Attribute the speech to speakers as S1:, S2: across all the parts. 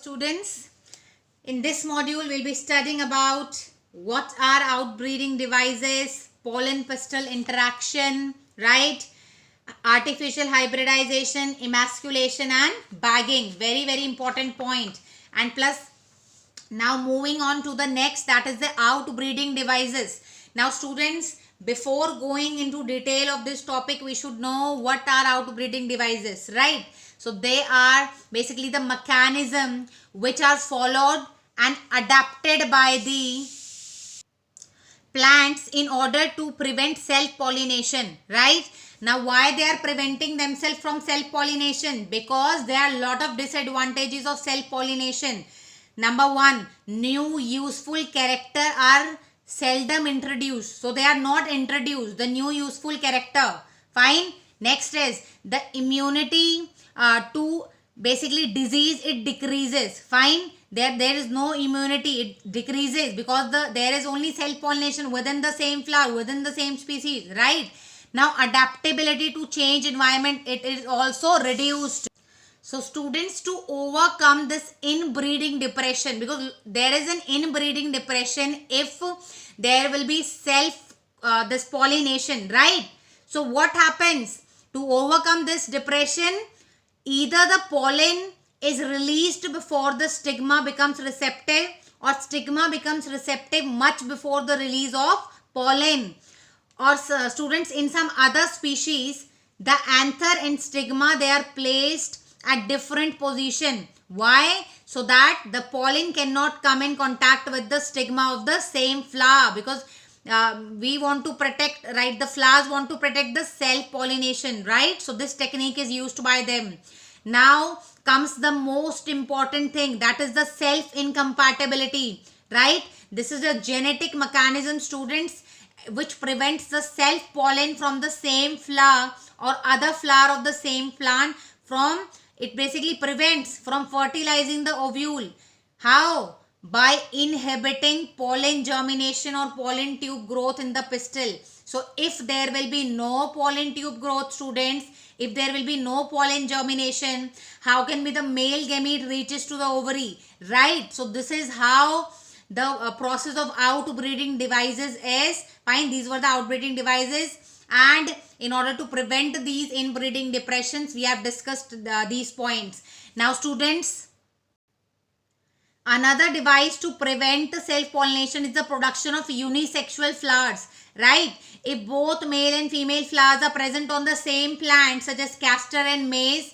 S1: Students, in this module we'll be studying about what are outbreeding devices, pollen pistil interaction, right? Artificial hybridization, emasculation and bagging. Very important point. And plus, now moving on to the next, that is the outbreeding devices. Now students, before going into detail of this topic, we should know what are outbreeding devices, right? So they are basically the mechanism which are followed and adapted by the plants in order to prevent self-pollination, right? Now why they are preventing themselves from self-pollination? Because there are a lot of disadvantages of self-pollination. Number one, new useful character are seldom introduced. So they are not introduced, the new useful character. Fine. Next is the immunity to basically disease, it decreases. Fine. There is no immunity, it decreases because there is only self-pollination within the same flower, within the same species, right? Now adaptability to change environment, it is also reduced. So students, to overcome this inbreeding depression, because there is an inbreeding depression if there will be this pollination, right? So what happens to overcome this depression? Either the pollen is released before the stigma becomes receptive, or stigma becomes receptive much before the release of pollen. Or students, in some other species, the anther and stigma, they are placed at different position. Why? So that the pollen cannot come in contact with the stigma of the same flower, because we want to protect, right? The flowers want to protect the self-pollination, right? So this technique is used by them. Now comes the most important thing, that is the self-incompatibility, right? This is a genetic mechanism, students, which prevents the self-pollen from the same flower or other flower of the same plant from, it basically prevents from fertilizing the ovule. How? By inhibiting pollen germination or pollen tube growth in the pistil. So if there will be no pollen tube growth, students, if there will be no pollen germination, how can be the male gamete reaches to the ovary, right? So this is how the process of outbreeding devices is. Fine, these were the outbreeding devices, and in order to prevent these inbreeding depressions, we have discussed these points. Now students, another device to prevent self-pollination is the production of unisexual flowers, right? If both male and female flowers are present on the same plant, such as castor and maize,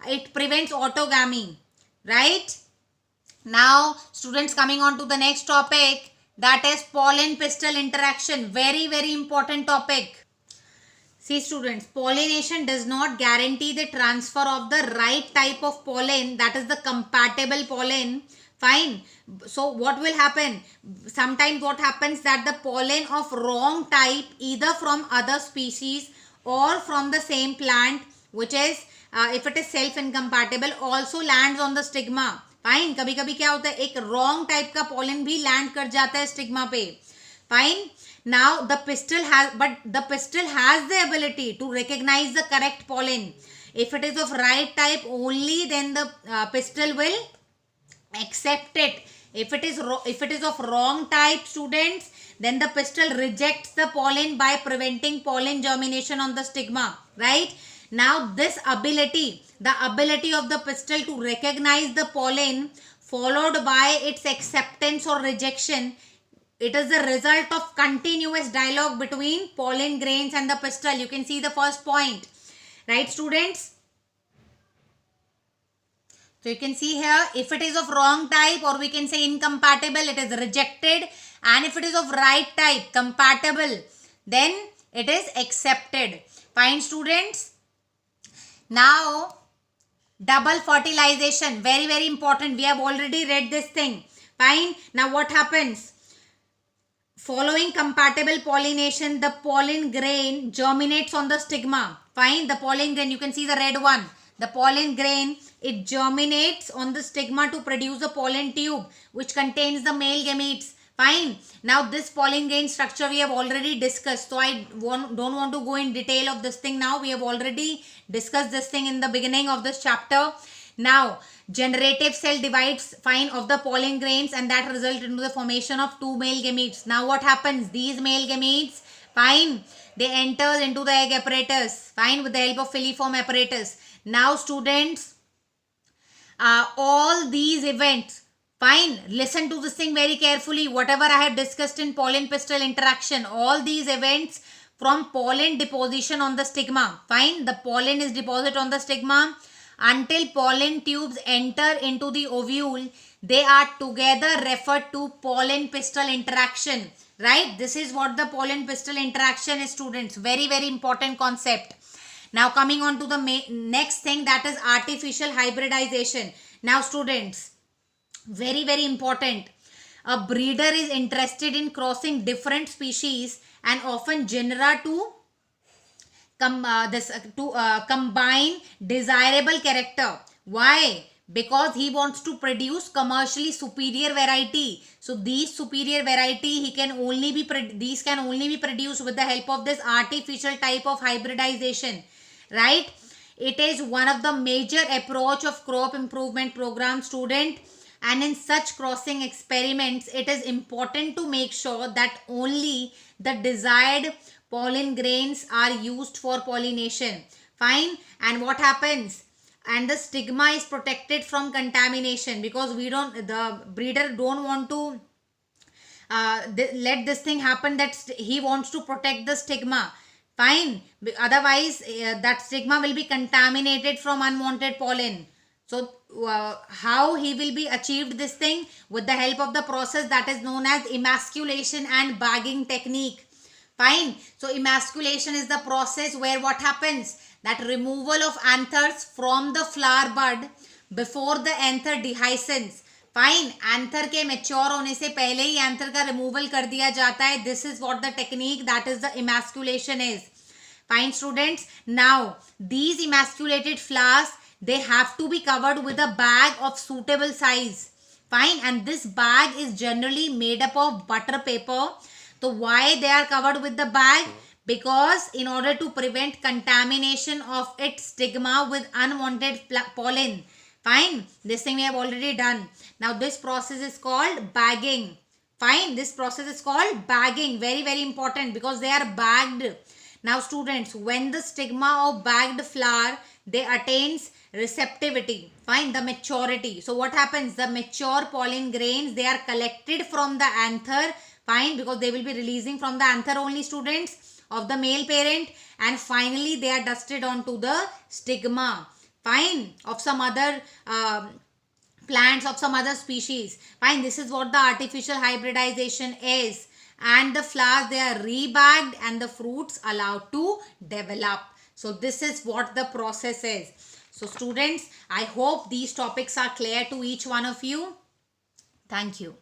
S1: it prevents autogamy, right? Now students, coming on to the next topic, that is pollen pistil interaction. Very important topic. See students, pollination does not guarantee the transfer of the right type of pollen, that is the compatible pollen. Fine. So what will happen? Sometimes what happens that the pollen of wrong type, either from other species or from the same plant, which is if it is self-incompatible, also lands on the stigma. Fine, कभी कभी क्या होता है, एक wrong type का pollen भी land कर जाता है स्टिग्मा पे. Fine. Now the pistil has the ability to recognise the correct pollen. If it is of right type only, then the pistil will accept it. If it is of wrong type, students, then the pistil rejects the pollen by preventing pollen germination on the stigma, right? Now this ability, the ability of the pistil to recognize the pollen followed by its acceptance or rejection, it is the result of continuous dialogue between pollen grains and the pistil. You can see the first point, right students? So you can see here, if it is of wrong type, or we can say incompatible, it is rejected, and if it is of right type, compatible, then it is accepted. Fine students. Now double fertilization, very important. We have already read this thing. Fine. Now what happens? Following compatible pollination, the pollen grain germinates on the stigma. Fine. The pollen grain, you can see the red one. The pollen grain, it germinates on the stigma to produce a pollen tube which contains the male gametes. Fine. Now this pollen grain structure we have already discussed. So I don't want to go in detail of this thing now. We have already discussed this thing in the beginning of this chapter. Now, generative cell divides fine of the pollen grains and that result into the formation of two male gametes. Now what happens? These male gametes, fine, they enter into the egg apparatus, fine, with the help of filiform apparatus. Now students, all these events, fine, listen to this thing very carefully. Whatever I have discussed in pollen pistil interaction, all these events from pollen deposition on the stigma, fine, the pollen is deposited on the stigma until pollen tubes enter into the ovule, they are together referred to pollen pistil interaction, right? This is what the pollen pistil interaction is, students. Very, very important concept. Now coming on to the next thing, that is artificial hybridization. Now students, very, very important. A breeder is interested in crossing different species and often genera to combine desirable character. Why? Because he wants to produce commercially superior variety. So these superior variety these can only be produced with the help of this artificial type of hybridization, right? It is one of the major approach of crop improvement program, student. And in such crossing experiments, it is important to make sure that only the desired pollen grains are used for pollination. Fine. And what happens? And the stigma is protected from contamination, because the breeder don't want to let this thing happen, that he wants to protect the stigma. Fine. Otherwise, that stigma will be contaminated from unwanted pollen. So how he will be achieved this thing? With the help of the process that is known as emasculation and bagging technique. Fine. So emasculation is the process where what happens? That removal of anthers from the flower bud before the anther dehiscence. Fine, anther के mature होने से पहले ही anther का removal कर दिया जाता है. This is what the technique, that is the emasculation is. Fine students, now these emasculated flowers, they have to be covered with a bag of suitable size. Fine, and this bag is generally made up of butter paper. So why they are covered with the bag? Because in order to prevent contamination of its stigma with unwanted pollen. Fine, this thing we have already done. Now this process is called bagging. Fine, this process is called bagging. Very, very important, because they are bagged. Now students, when the stigma of bagged flower, they attains receptivity. Fine, the maturity. So what happens? The mature pollen grains, they are collected from the anther. Fine, because they will be releasing from the anther only, students, of the male parent. And finally, they are dusted onto the stigma. Fine, of some other plants, of some other species. Fine, this is what the artificial hybridization is. And the flowers, they are rebagged and the fruits allowed to develop. So this is what the process is. So students, I hope these topics are clear to each one of you. Thank you.